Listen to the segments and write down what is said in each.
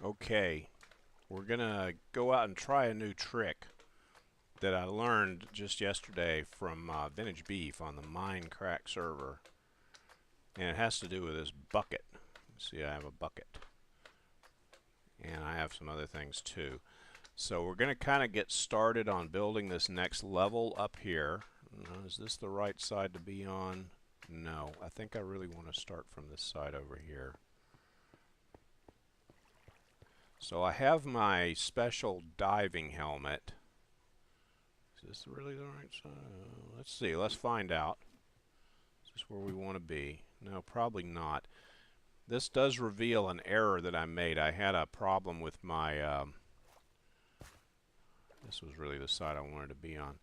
Okay, we're gonna go out and try a new trick that I learned just yesterday from Vintage Beef on the Minecraft server, and it has to do with this bucket. See, I have a bucket, and I have some other things too. So we're gonna kind of get started on building this next level up here. Is this the right side to be on? No, I think I really want to start from this side over here. So I have my special diving helmet. Is this really the right side? Let's see. Let's find out. Is this where we want to be? No, probably not. This does reveal an error that I made. I had a problem with my... this was really the side I wanted to be on.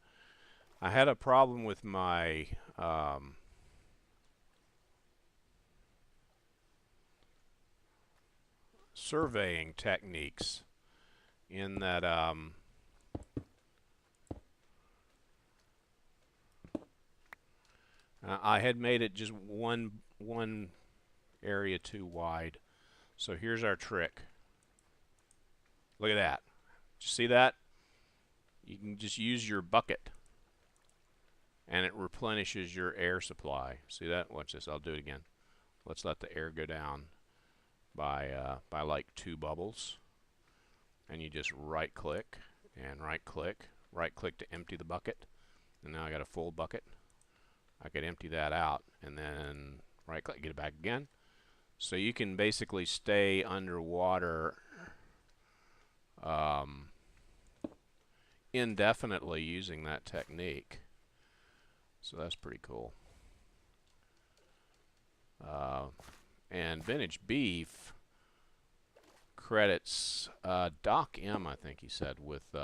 I had a problem with my... surveying techniques in that I had made it just one area too wide. So here's our trick. Look at that. Did you see that? You can just use your bucket and it replenishes your air supply. See that? Watch this. I'll do it again. Let's let the air go down by like 2 bubbles. And you just right click and right click to empty the bucket. And now I got a full bucket. I could empty that out and then right click, get it back again. So you can basically stay underwater indefinitely using that technique. So that's pretty cool. And Vintage Beef credits Doc M, I think he said, with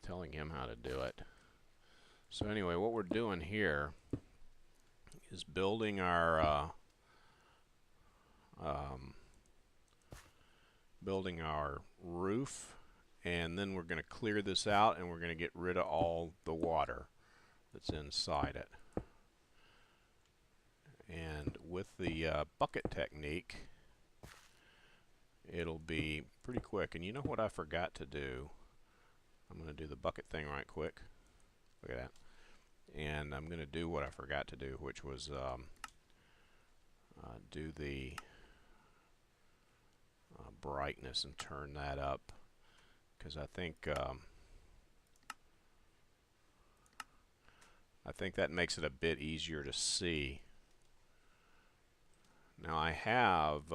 telling him how to do it. So anyway, what we're doing here is building our roof, and then we're going to clear this out and we're going to get rid of all the water that's inside it. And with the bucket technique, it'll be pretty quick. And you know what I forgot to do? I'm going to do the bucket thing right quick. Look at that. And I'm going to do what I forgot to do, which was do the brightness and turn that up, because I think that makes it a bit easier to see. Now I have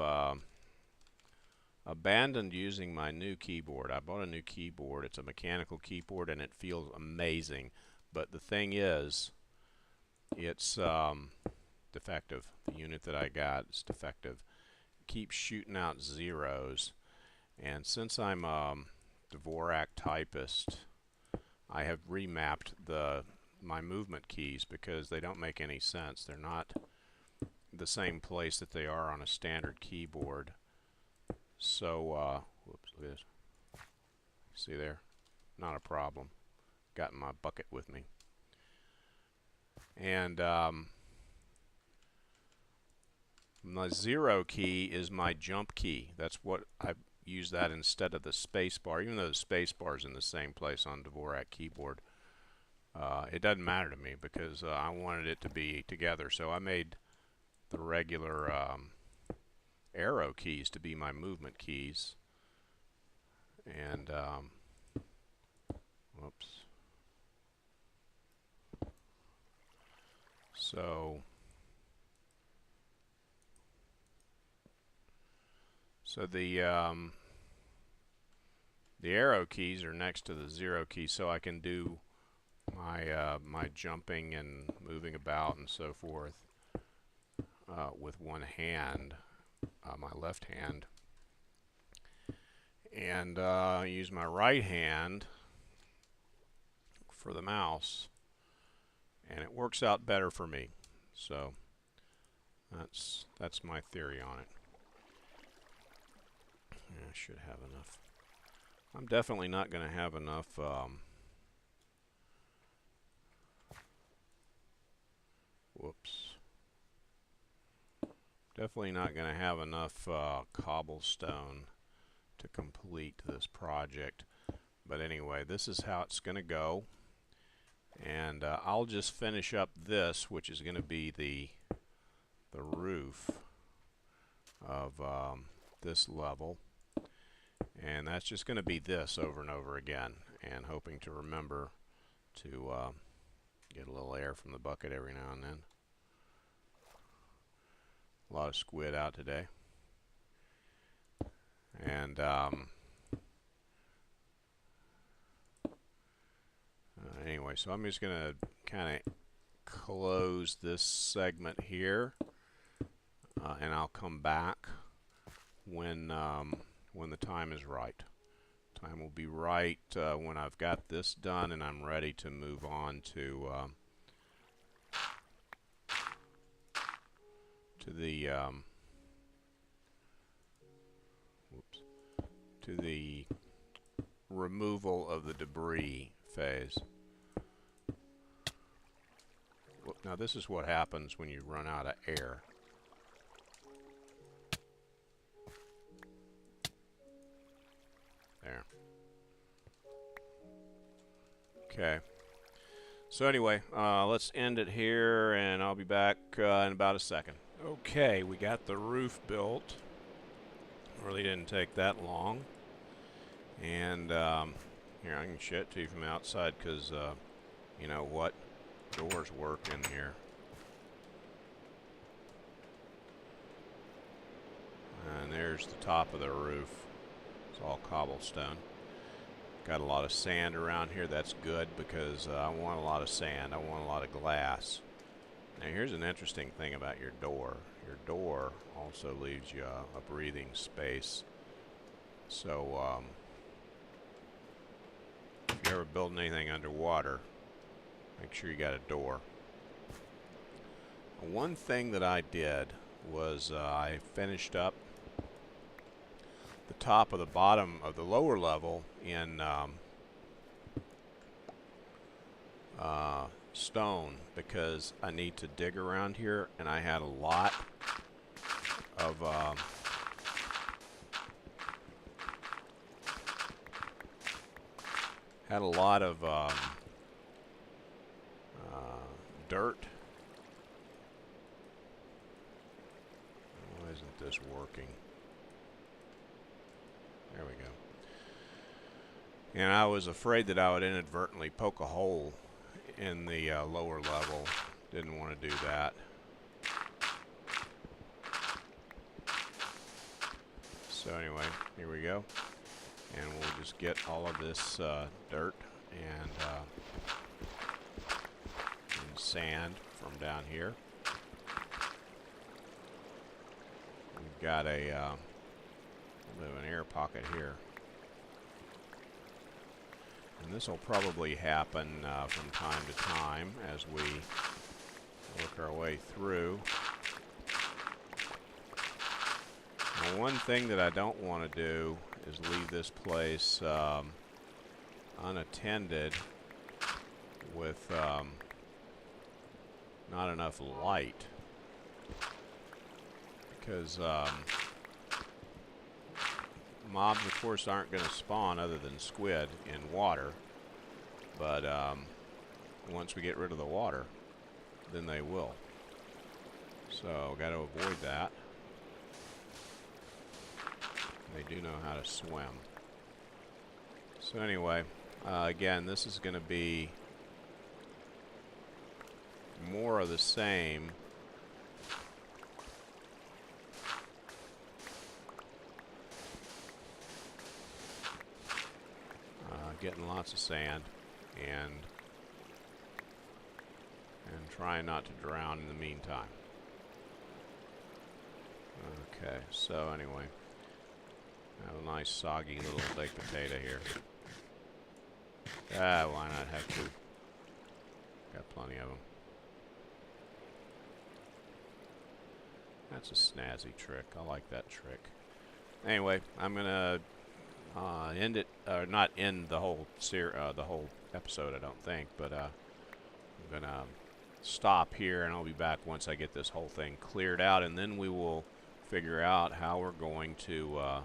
abandoned using my new keyboard. I bought a new keyboard. It's a mechanical keyboard and it feels amazing. But the thing is, it's defective. The unit that I got is defective. It keeps shooting out zeros. And since I'm a Dvorak typist, I have remapped my movement keys because they don't make any sense. They're not the same place that they are on a standard keyboard. So, whoops, look at this. See there? Not a problem. Got my bucket with me. And my 0 key is my jump key. That's what I use that instead of the space bar, even though the space bar is in the same place on Dvorak keyboard. It doesn't matter to me because I wanted it to be together. So I made the regular arrow keys to be my movement keys. And whoops. So the arrow keys are next to the 0 key, so I can do my jumping and moving about and so forth with one hand, my left hand, and use my right hand for the mouse, and it works out better for me. So that's my theory on it. I should have enough. I'm definitely not going to have enough whoops. Definitely not going to have enough cobblestone to complete this project. But anyway, this is how it's going to go. And I'll just finish up this, which is going to be the roof of this level. And that's just going to be this over and over again, and hoping to remember to get a little air from the bucket every now and then. A lot of squid out today. And anyway, so I'm just going to kind of close this segment here, and I'll come back when the time is right. Time will be right when I've got this done and I'm ready to move on to the removal of the debris phase. Now this is what happens when you run out of air. There. Okay. So anyway, let's end it here, and I'll be back in about a second. Okay, we got the roof built. Really didn't take that long. And here, I can show it to you from outside because, you know what? Doors work in here. And there's the top of the roof. It's all cobblestone. Got a lot of sand around here. That's good because I want a lot of sand. I want a lot of glass. Now here's an interesting thing about your door. Your door also leaves you a breathing space. So if you're ever building anything underwater, make sure you got a door. One thing that I did was I finished up the top of the bottom of the lower level in stone because I need to dig around here, and I had a lot of dirt. Why isn't this working? There we go. And I was afraid that I would inadvertently poke a hole in the lower level. Didn't want to do that. So anyway, here we go. And we'll just get all of this dirt and sand from down here. We've got a bit of an air pocket here. And this will probably happen from time to time as we work our way through. Now, one thing that I don't want to do is leave this place unattended with not enough light, because mobs, of course, aren't going to spawn other than squid in water, but once we get rid of the water, then they will. So, got to avoid that. They do know how to swim. So anyway, again, this is going to be more of the same. Getting lots of sand and trying not to drown in the meantime. Okay, so anyway, I have a nice soggy little baked potato here. Why not have two? Got plenty of them. That's a snazzy trick. I like that trick. Anyway, I'm gonna end it, or not end the whole episode, I don't think, but I'm gonna stop here, and I'll be back once I get this whole thing cleared out, and then we will figure out how we're going to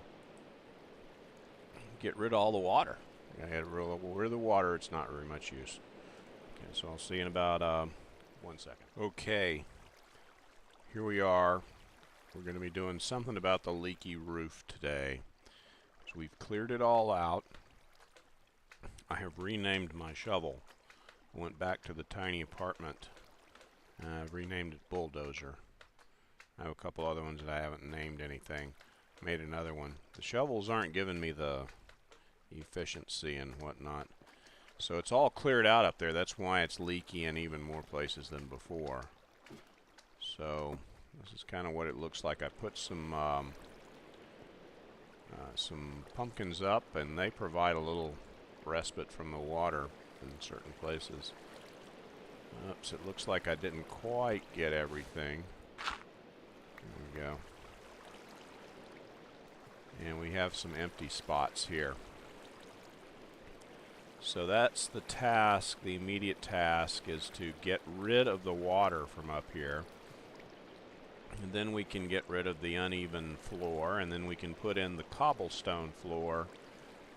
get rid of all the water. I had to get rid of the water. It's not very much use. Okay, so I'll see you in about 1 second. Okay, here we are. We're going to be doing something about the leaky roof today. So we've cleared it all out. I have renamed my shovel. I went back to the tiny apartment. I've renamed it Bulldozer. I have a couple other ones that I haven't named anything. Made another one. The shovels aren't giving me the efficiency and whatnot. So it's all cleared out up there. That's why it's leaky in even more places than before. So this is kind of what it looks like. I put some pumpkins up, and they provide a little respite from the water in certain places. Oops, it looks like I didn't quite get everything. There we go. And we have some empty spots here. So that's the task. The immediate task is to get rid of the water from up here. And then we can get rid of the uneven floor, and then we can put in the cobblestone floor,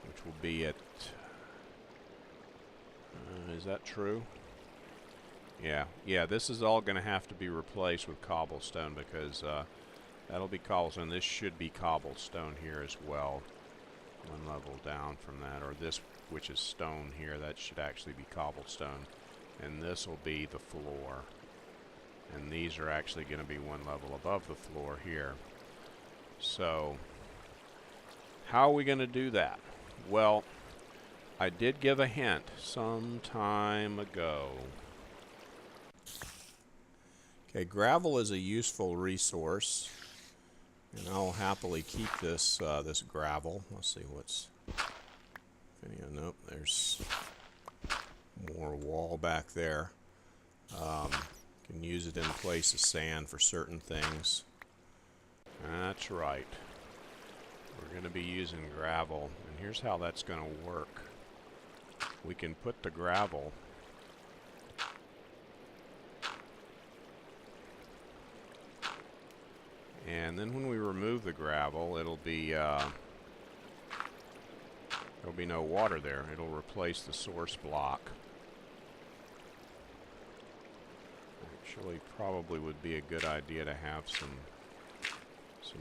which will be at... is that true? Yeah, this is all going to have to be replaced with cobblestone because that'll be cobblestone. This should be cobblestone here as well. One level down from that, or this, which is stone here, that should actually be cobblestone. And this will be the floor. And these are actually going to be one level above the floor here. So, how are we going to do that? Well, I did give a hint some time ago. Okay, gravel is a useful resource, and I'll happily keep this this gravel. Let's see what's... Nope, there's more wall back there. Can use it in place of sand for certain things. That's right. We're going to be using gravel, and here's how that's going to work. We can put the gravel and then when we remove the gravel, it'll be there'll be no water there. It'll replace the source block. Actually, probably would be a good idea to have some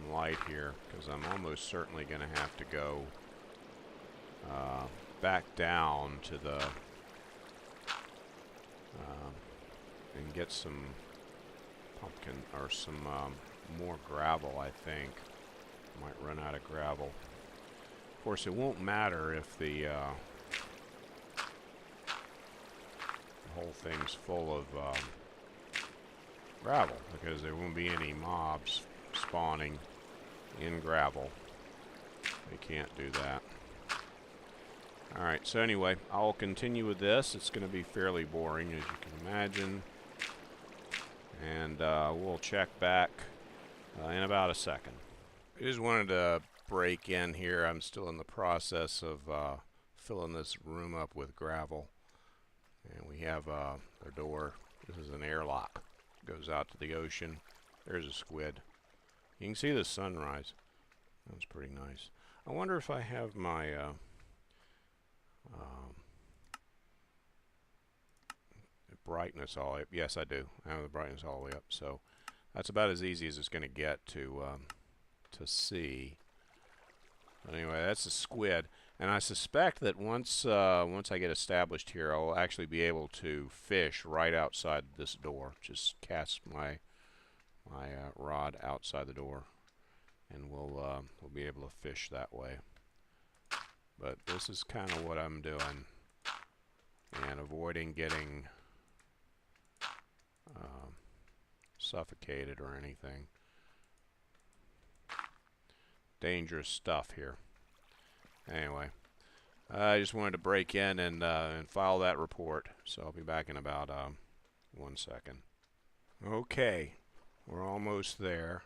light here, because I'm almost certainly going to have to go back down to the and get some pumpkin or some more gravel. I think might run out of gravel. Of course, it won't matter if the whole thing's full of gravel, because there won't be any mobs spawning in gravel. They can't do that. Alright, so anyway, I'll continue with this. It's going to be fairly boring, as you can imagine. And we'll check back in about a second. I just wanted to break in here. I'm still in the process of filling this room up with gravel. And we have the door. This is an airlock. Goes out to the ocean. There's a squid. You can see the sunrise. That's pretty nice. I wonder if I have my brightness all the way up. Yes, I do. I have the brightness all the way up. So that's about as easy as it's going to get to see. But anyway, that's a squid, and I suspect that once I get established here, I'll actually be able to fish right outside this door. Just cast my rod outside the door, and we'll be able to fish that way. But this is kind of what I'm doing, and avoiding getting suffocated or anything. Dangerous stuff here. Anyway, I just wanted to break in and file that report, so I'll be back in about 1 second. Okay, we're almost there.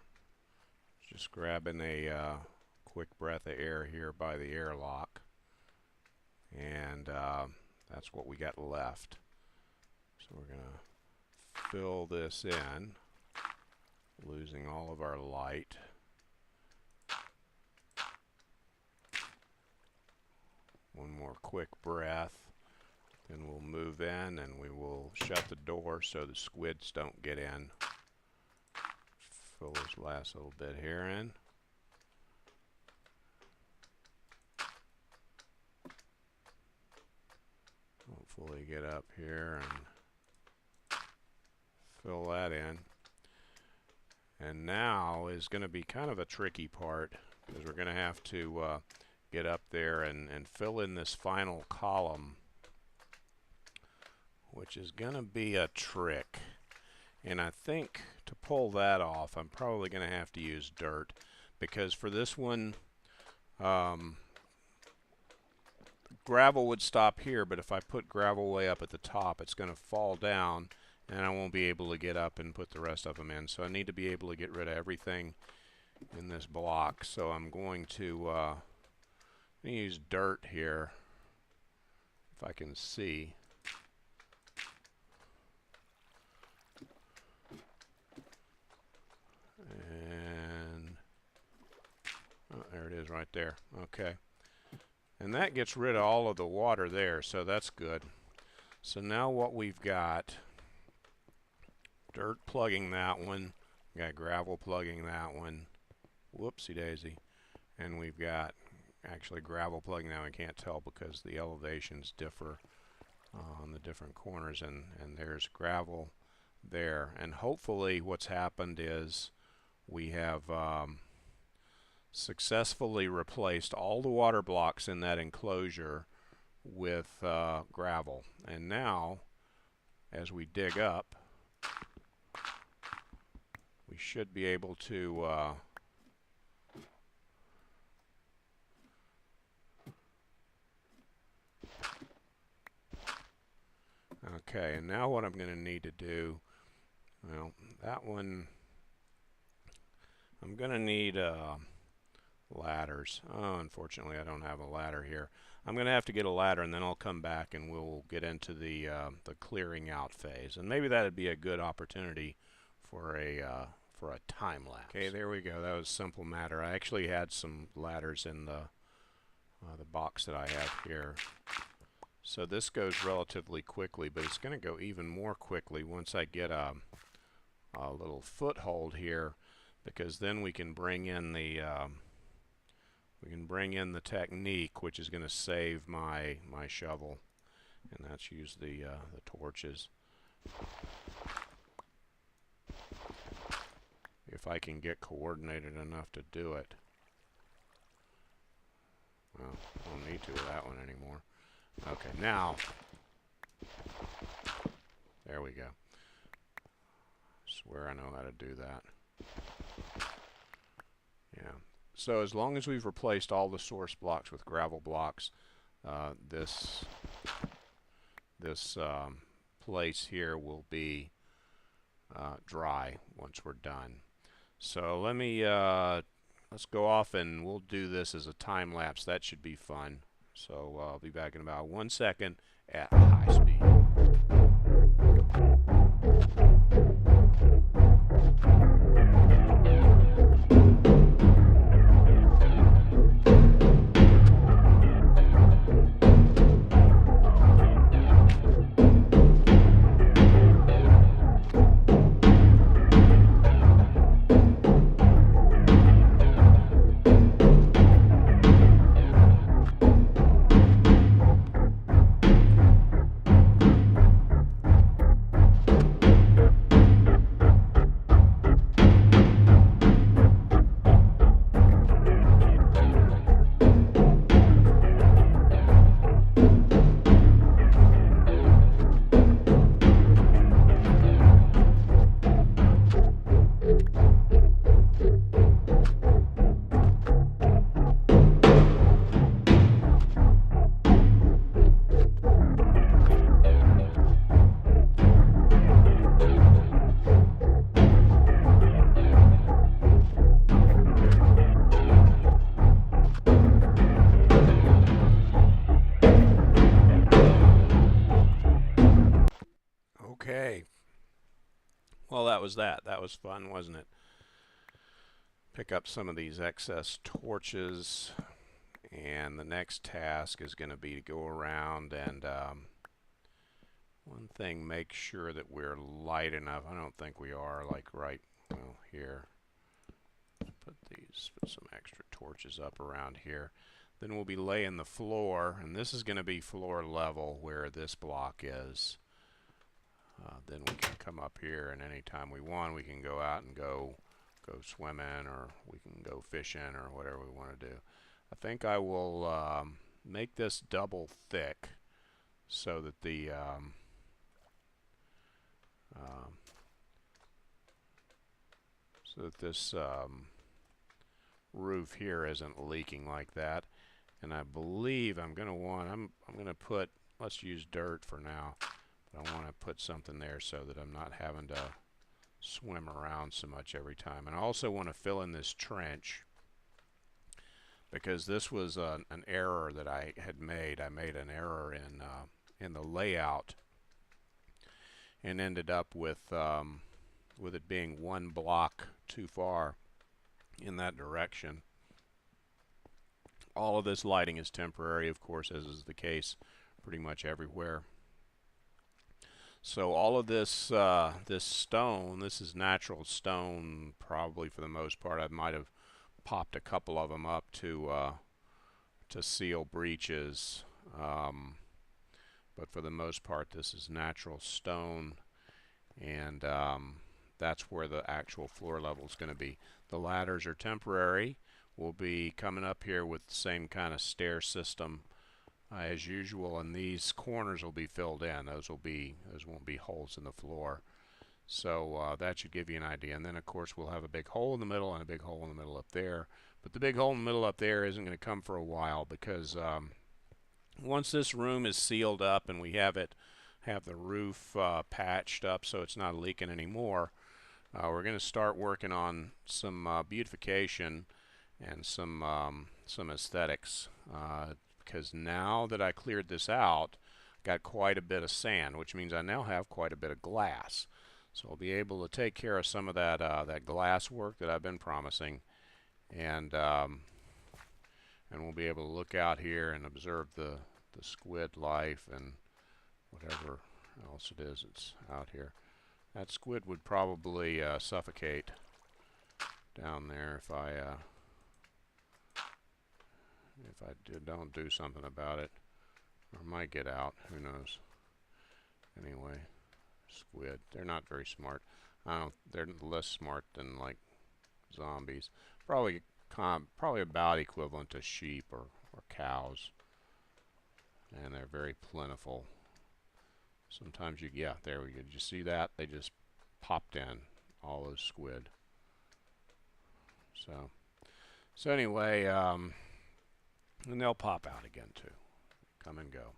Just grabbing a quick breath of air here by the airlock, and that's what we got left. So we're gonna fill this in, losing all of our light. one more quick breath. Then we'll move in and we will shut the door so the squids don't get in. Fill this last little bit here in. Hopefully get up here and fill that in. And now is going to be kind of a tricky part, because we're going to have to get up there and fill in this final column, which is going to be a trick. And I think to pull that off, I'm probably going to have to use dirt, because for this one, gravel would stop here, but if I put gravel way up at the top, it's going to fall down and I won't be able to get up and put the rest of them in. So I need to be able to get rid of everything in this block. So I'm going to use dirt here, if I can see. And oh, there it is right there. Okay. And that gets rid of all of the water there, so that's good. So now what we've got, dirt plugging that one, we got gravel plugging that one, whoopsie daisy, and we've got actually gravel plugging that one. I can't tell because the elevations differ on the different corners, and there's gravel there. And hopefully what's happened is we have successfully replaced all the water blocks in that enclosure with gravel. And now, as we dig up, we should be able to okay, and now what I'm going to need to do, well, that one, I'm going to need ladders. Oh, unfortunately I don't have a ladder here. I'm going to have to get a ladder, and then I'll come back and we'll get into the clearing out phase. And maybe that'd be a good opportunity for a time lapse. Okay, there we go. That was a simple matter. I actually had some ladders in the box that I have here. So this goes relatively quickly, but it's going to go even more quickly once I get a little foothold here, because then we can bring in the technique, which is going to save my shovel, and that's use the torches. If I can get coordinated enough to do it. Well, I don't need to with that one anymore. Okay, now, there we go. Swear I know how to do that. Yeah. So as long as we've replaced all the source blocks with gravel blocks, this place here will be dry once we're done. So let me let's go off and we'll do this as a time lapse. That should be fun. So I'll be back in about 1 second at high speed. Okay. Well, that was that. That was fun, wasn't it? Pick up some of these excess torches And the next task is going to be to go around and one thing, make sure that we're light enough. I don't think we are, like right, well, here. Put some extra torches up around here. Then we'll be laying the floor, and this is going to be floor level where this block is. Then we can come up here, and anytime we want, we can go out and go swimming, or we can go fishing, or whatever we want to do. I think I will make this double thick so that the this roof here isn't leaking like that. And I believe I'm going to put, let's use dirt for now, but I want to put something there so that I'm not having to swim around so much every time. And I also want to fill in this trench because this was an error that I had made. I made an error in the layout and ended up with it being one block too far in that direction. All of this lighting is temporary, of course, as is the case pretty much everywhere. So all of this this stone, this is natural stone, probably for the most part. I might have popped a couple of them up to seal breaches, but for the most part, this is natural stone, and that's where the actual floor level is going to be. The ladders are temporary. We'll be coming up here with the same kind of stair system as usual, and these corners will be filled in. Those won't be holes in the floor. So that should give you an idea. And then of course we'll have a big hole in the middle and a big hole in the middle up there. But the big hole in the middle up there isn't going to come for a while because once this room is sealed up and we have the roof patched up so it's not leaking anymore, we're going to start working on some beautification and some aesthetics, because now that I cleared this out, got quite a bit of sand, which means I now have quite a bit of glass. So I'll be able to take care of some of that that glass work that I've been promising, and we'll be able to look out here and observe the squid life and whatever else it is that's out here. That squid would probably suffocate down there if I don't do something about it, or might get out. Who knows? Anyway, squid. They're not very smart. They're less smart than like zombies. Probably about equivalent to sheep or cows, and they're very plentiful. Sometimes there we go. Did you see that? They just popped in, all those squid. So anyway, and they'll pop out again too. Come and go.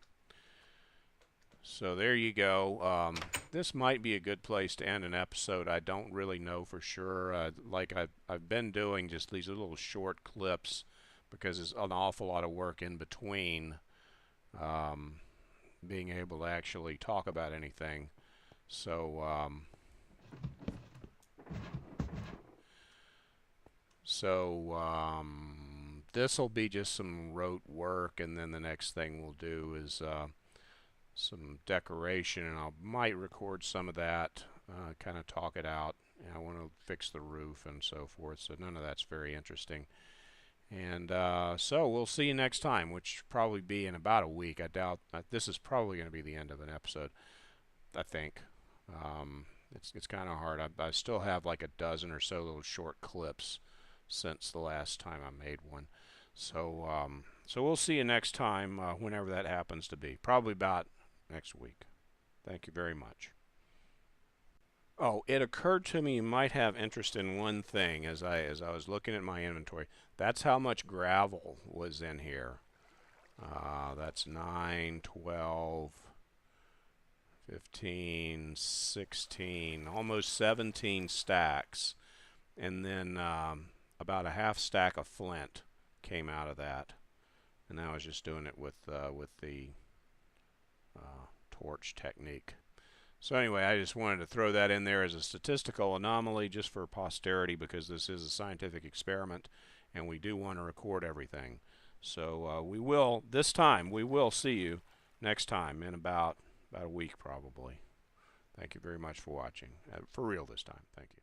So there you go. This might be a good place to end an episode. I don't really know for sure. Like I've been doing just these little short clips because there's an awful lot of work in between being able to actually talk about anything. So this will be just some rote work, and then the next thing we'll do is some decoration, and I might record some of that, kind of talk it out. And I want to fix the roof and so forth, so none of that's very interesting. And so we'll see you next time, which will probably be in about a week. I doubt this is probably going to be the end of an episode, I think. It's kind of hard. I still have like a dozen or so little short clips since the last time I made one. So so we'll see you next time, whenever that happens to be. Probably about next week. Thank you very much. Oh, it occurred to me you might have interest in one thing as I was looking at my inventory. That's how much gravel was in here. That's 9, 12, 15, 16, almost 17 stacks. And then about a half stack of flint came out of that. And I was just doing it with the torch technique. So anyway, I just wanted to throw that in there as a statistical anomaly just for posterity, because this is a scientific experiment and we do want to record everything. So we will, this time, we will see you next time in about a week probably. Thank you very much for watching. For real this time. Thank you.